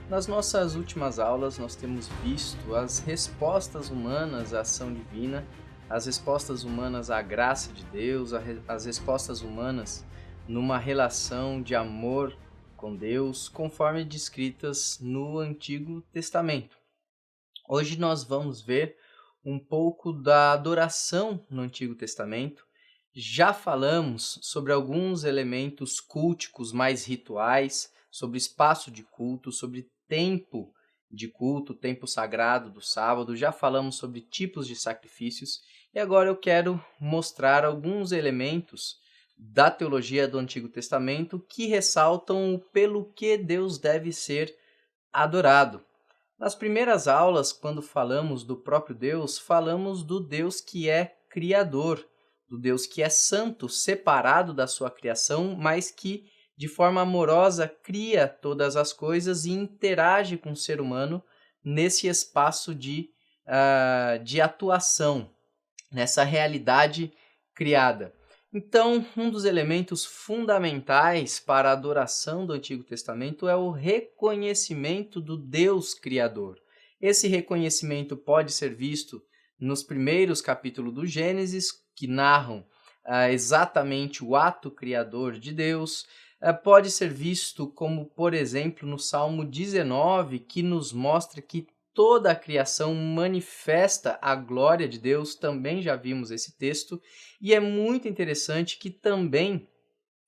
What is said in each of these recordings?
Nas nossas últimas aulas, nós temos visto as respostas humanas à ação divina, as respostas humanas à graça de Deus, as respostas humanas numa relação de amor com Deus, conforme descritas no Antigo Testamento. Hoje nós vamos ver um pouco da adoração no Antigo Testamento. Já falamos sobre alguns elementos culticos mais rituais, sobre espaço de culto, sobre tempo de culto, tempo sagrado do sábado. Já falamos sobre tipos de sacrifícios e agora eu quero mostrar alguns elementos da teologia do Antigo Testamento que ressaltam o pelo que Deus deve ser adorado. Nas primeiras aulas, quando falamos do próprio Deus, falamos do Deus que é criador, do Deus que é santo, separado da sua criação, mas que de forma amorosa cria todas as coisas e interage com o ser humano nesse espaço de atuação, nessa realidade criada. Então, um dos elementos fundamentais para a adoração do Antigo Testamento é o reconhecimento do Deus Criador. Esse reconhecimento pode ser visto nos primeiros capítulos do Gênesis, que narram exatamente o ato criador de Deus. Pode ser visto como, por exemplo, no Salmo 19, que nos mostra que toda a criação manifesta a glória de Deus, também já vimos esse texto, e é muito interessante que também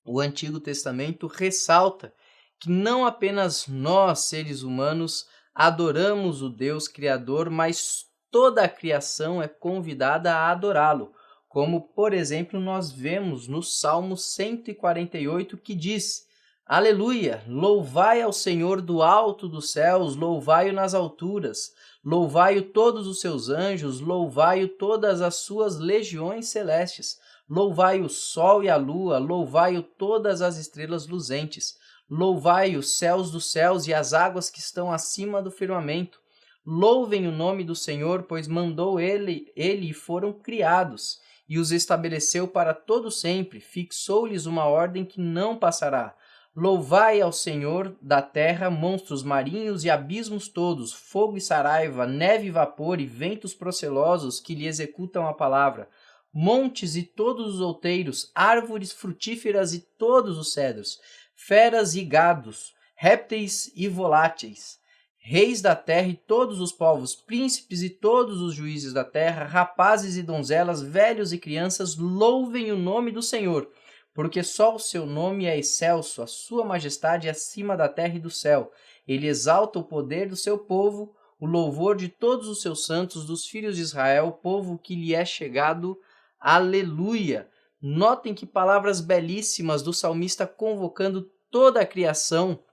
o Antigo Testamento ressalta que não apenas nós, seres humanos, adoramos o Deus Criador, mas toda a criação é convidada a adorá-lo, como, por exemplo, nós vemos no Salmo 148, que diz: Aleluia! Louvai ao Senhor do alto dos céus, louvai-o nas alturas, louvai-o todos os seus anjos, louvai-o todas as suas legiões celestes, louvai o sol e a lua, louvai-o todas as estrelas luzentes, louvai os céus dos céus e as águas que estão acima do firmamento. Louvem o nome do Senhor, pois mandou ele e foram criados, e os estabeleceu para todo sempre, fixou-lhes uma ordem que não passará. Louvai ao Senhor da terra, monstros marinhos e abismos todos, fogo e saraiva, neve e vapor e ventos procelosos que lhe executam a palavra, montes e todos os outeiros, árvores frutíferas e todos os cedros, feras e gados, répteis e voláteis, reis da terra e todos os povos, príncipes e todos os juízes da terra, rapazes e donzelas, velhos e crianças, louvem o nome do Senhor, porque só o seu nome é excelso, a sua majestade é acima da terra e do céu. Ele exalta o poder do seu povo, o louvor de todos os seus santos, dos filhos de Israel, povo que lhe é chegado. Aleluia! Notem que palavras belíssimas do salmista convocando toda a criação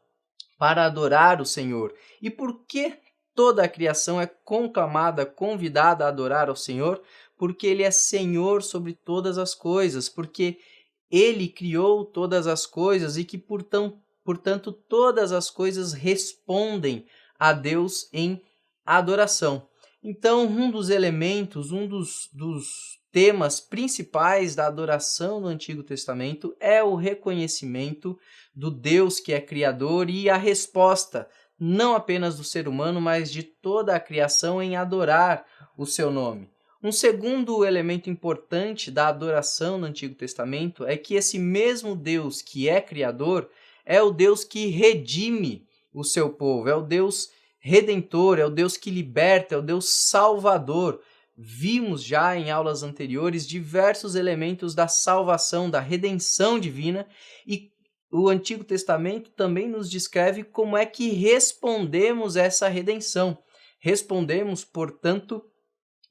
para adorar o Senhor. E por que toda a criação é conclamada, convidada a adorar ao Senhor? Porque Ele é Senhor sobre todas as coisas, porque Ele criou todas as coisas e que, portanto, todas as coisas respondem a Deus em adoração. Então, um dos elementos, um dos temas principais da adoração no Antigo Testamento é o reconhecimento do Deus que é criador e a resposta, não apenas do ser humano, mas de toda a criação em adorar o seu nome. Um segundo elemento importante da adoração no Antigo Testamento é que esse mesmo Deus que é criador é o Deus que redime o seu povo, é o Deus redentor, é o Deus que liberta, é o Deus salvador. Vimos já em aulas anteriores diversos elementos da salvação, da redenção divina, e o Antigo Testamento também nos descreve como é que respondemos essa redenção. Respondemos, portanto,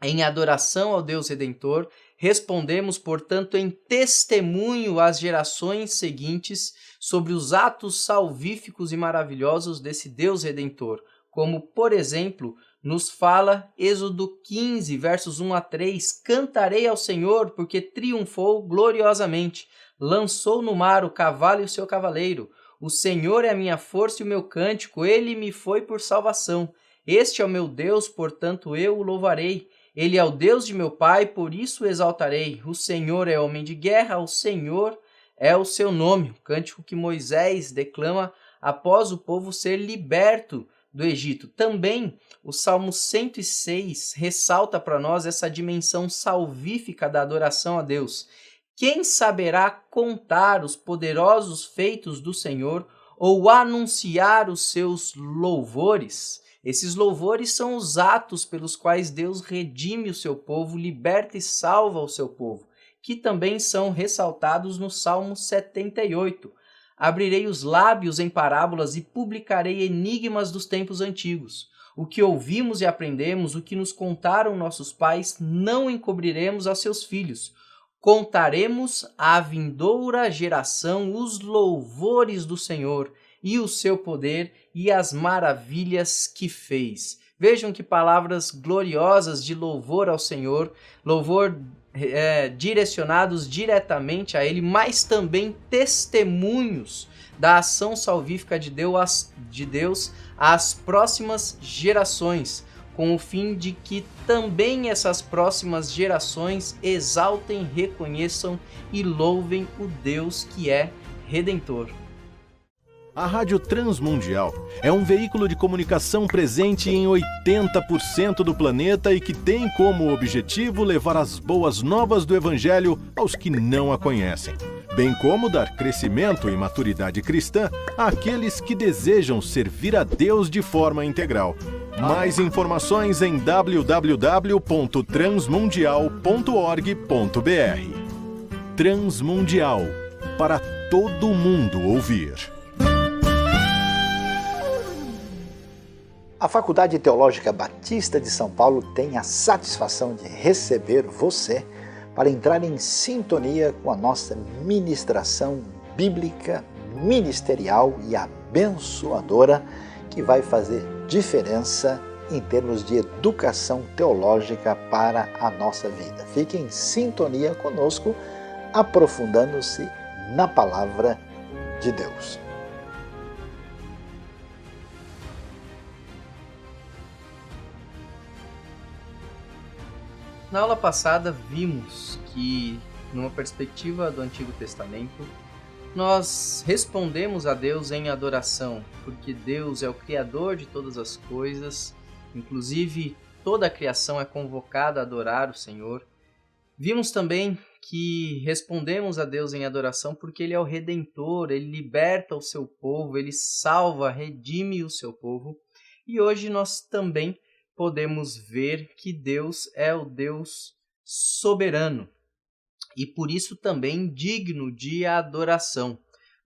em adoração ao Deus Redentor, respondemos, portanto, em testemunho às gerações seguintes sobre os atos salvíficos e maravilhosos desse Deus Redentor, como, por exemplo, nos fala Êxodo 15, versos 1 a 3, cantarei ao Senhor porque triunfou gloriosamente, lançou no mar o cavalo e o seu cavaleiro, o Senhor é a minha força e o meu cântico, ele me foi por salvação, este é o meu Deus, portanto eu o louvarei. Ele é o Deus de meu pai, por isso o exaltarei. O Senhor é homem de guerra, o Senhor é o seu nome. O cântico que Moisés declama após o povo ser liberto do Egito. Também o Salmo 106 ressalta para nós essa dimensão salvífica da adoração a Deus. Quem saberá contar os poderosos feitos do Senhor ou anunciar os seus louvores? Esses louvores são os atos pelos quais Deus redime o seu povo, liberta e salva o seu povo, que também são ressaltados no Salmo 78. Abrirei os lábios em parábolas e publicarei enigmas dos tempos antigos. O que ouvimos e aprendemos, o que nos contaram nossos pais, não encobriremos a seus filhos. Contaremos à vindoura geração os louvores do Senhor e o seu poder e as maravilhas que fez. Vejam que palavras gloriosas de louvor ao Senhor, louvor direcionados diretamente a Ele, mas também testemunhos da ação salvífica de Deus às próximas gerações, com o fim de que também essas próximas gerações exaltem, reconheçam e louvem o Deus que é Redentor. A Rádio Transmundial é um veículo de comunicação presente em 80% do planeta e que tem como objetivo levar as boas novas do Evangelho aos que não a conhecem, bem como dar crescimento e maturidade cristã àqueles que desejam servir a Deus de forma integral. Mais informações em www.transmundial.org.br. Transmundial, para todo mundo ouvir. A Faculdade Teológica Batista de São Paulo tem a satisfação de receber você para entrar em sintonia com a nossa ministração bíblica, ministerial e abençoadora, que vai fazer diferença em termos de educação teológica para a nossa vida. Fique em sintonia conosco, aprofundando-se na palavra de Deus. Na aula passada vimos que, numa perspectiva do Antigo Testamento, nós respondemos a Deus em adoração, porque Deus é o Criador de todas as coisas, inclusive toda a criação é convocada a adorar o Senhor. Vimos também que respondemos a Deus em adoração porque Ele é o Redentor, Ele liberta o seu povo, Ele salva, redime o seu povo. E hoje nós também podemos ver que Deus é o Deus soberano e por isso também digno de adoração.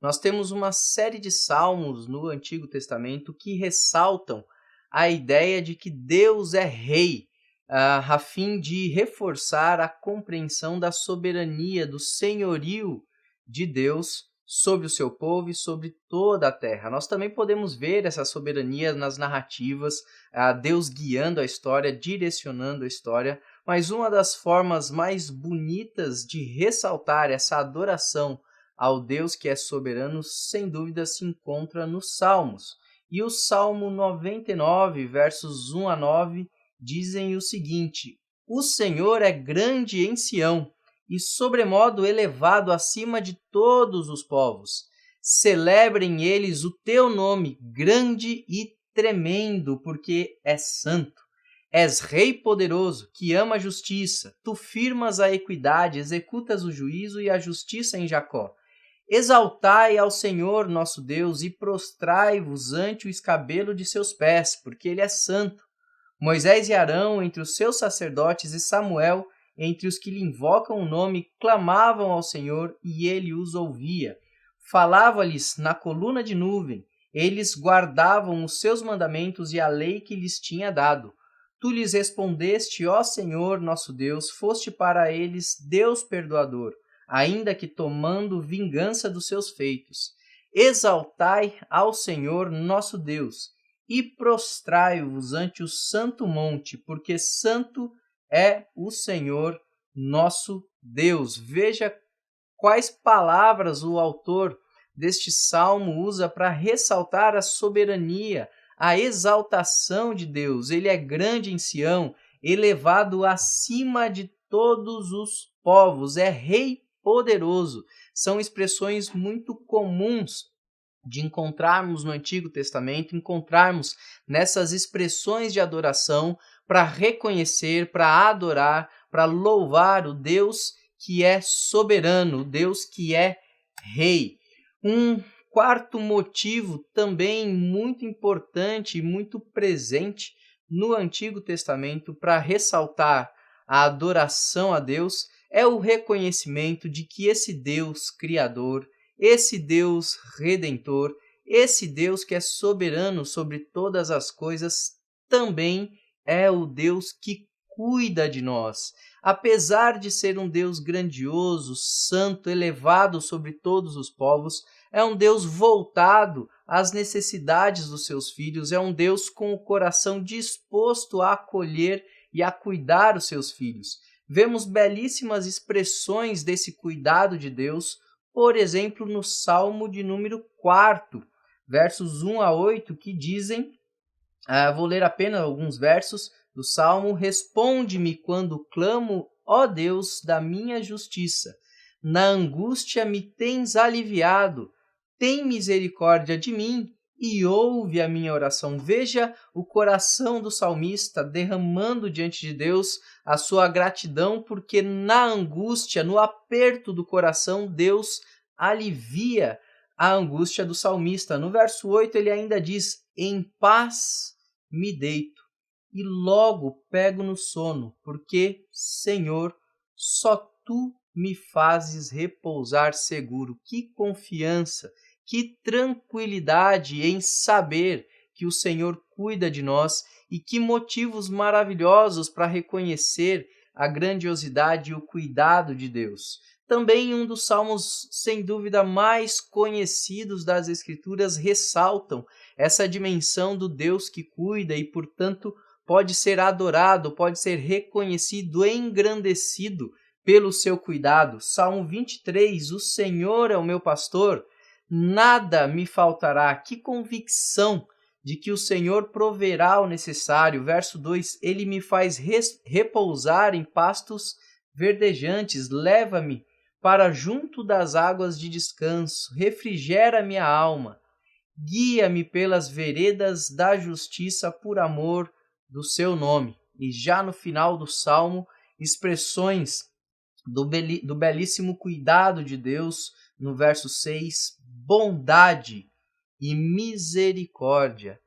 Nós temos uma série de salmos no Antigo Testamento que ressaltam a ideia de que Deus é rei, a fim de reforçar a compreensão da soberania, do senhorio de Deus sobre o seu povo e sobre toda a terra. Nós também podemos ver essa soberania nas narrativas, Deus guiando a história, direcionando a história, mas uma das formas mais bonitas de ressaltar essa adoração ao Deus que é soberano, sem dúvida, se encontra nos Salmos. E o Salmo 99, versos 1 a 9, dizem o seguinte: O Senhor é grande em Sião, e sobremodo elevado acima de todos os povos. Celebrem eles o teu nome, grande e tremendo, porque é santo. És Rei poderoso, que ama a justiça. Tu firmas a equidade, executas o juízo e a justiça em Jacó. Exaltai ao Senhor nosso Deus e prostrai-vos ante o escabelo de seus pés, porque ele é santo. Moisés e Arão entre os seus sacerdotes e Samuel entre os que lhe invocam o nome, clamavam ao Senhor e ele os ouvia. Falava-lhes na coluna de nuvem, eles guardavam os seus mandamentos e a lei que lhes tinha dado. Tu lhes respondeste, ó Senhor, nosso Deus, foste para eles Deus perdoador, ainda que tomando vingança dos seus feitos. Exaltai ao Senhor, nosso Deus, e prostrai-vos ante o santo monte, porque santo é o Senhor nosso Deus. Veja quais palavras o autor deste salmo usa para ressaltar a soberania, a exaltação de Deus. Ele é grande em Sião, elevado acima de todos os povos, é Rei poderoso. São expressões muito comuns de encontrarmos no Antigo Testamento, encontrarmos nessas expressões de adoração para reconhecer, para adorar, para louvar o Deus que é soberano, o Deus que é Rei. Um quarto motivo também muito importante e muito presente no Antigo Testamento para ressaltar a adoração a Deus é o reconhecimento de que esse Deus Criador, esse Deus Redentor, esse Deus que é soberano sobre todas as coisas, também é o Deus que cuida de nós. Apesar de ser um Deus grandioso, santo, elevado sobre todos os povos, é um Deus voltado às necessidades dos seus filhos, é um Deus com o coração disposto a acolher e a cuidar os seus filhos. Vemos belíssimas expressões desse cuidado de Deus, por exemplo, no Salmo de número 4, versos 1 a 8, que dizem, vou ler apenas alguns versos do Salmo: responde-me quando clamo, ó Deus da minha justiça. Na angústia me tens aliviado. Tem misericórdia de mim e ouve a minha oração. Veja o coração do salmista derramando diante de Deus a sua gratidão, porque na angústia, no aperto do coração, Deus alivia a angústia do salmista. No verso 8 ele ainda diz: em paz me deito e logo pego no sono, porque, Senhor, só Tu me fazes repousar seguro. Que confiança, que tranquilidade em saber que o Senhor cuida de nós, e que motivos maravilhosos para reconhecer a grandiosidade e o cuidado de Deus. Também um dos salmos, sem dúvida, mais conhecidos das Escrituras ressaltam essa dimensão do Deus que cuida e, portanto, pode ser adorado, pode ser reconhecido, engrandecido pelo seu cuidado. Salmo 23, o Senhor é o meu pastor, nada me faltará. Que convicção de que o Senhor proverá o necessário. Verso 2, ele me faz repousar em pastos verdejantes, leva-me para junto das águas de descanso, refrigera minha alma, guia-me pelas veredas da justiça por amor do seu nome. E já no final do Salmo, expressões do belíssimo cuidado de Deus, no verso 6, bondade e misericórdia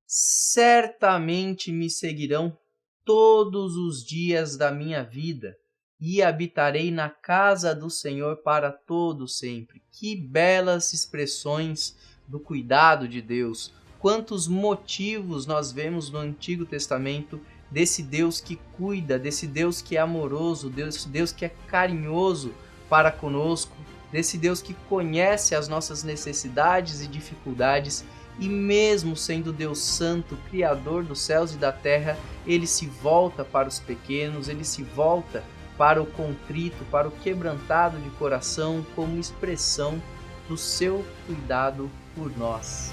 certamente me seguirão todos os dias da minha vida, e habitarei na casa do Senhor para todo sempre. Que belas expressões do cuidado de Deus! Quantos motivos nós vemos no Antigo Testamento desse Deus que cuida, desse Deus que é amoroso, desse Deus que é carinhoso para conosco, desse Deus que conhece as nossas necessidades e dificuldades, e mesmo sendo Deus Santo, Criador dos céus e da terra, Ele se volta para os pequenos, Ele se volta para o contrito, para o quebrantado de coração, como expressão do seu cuidado por nós.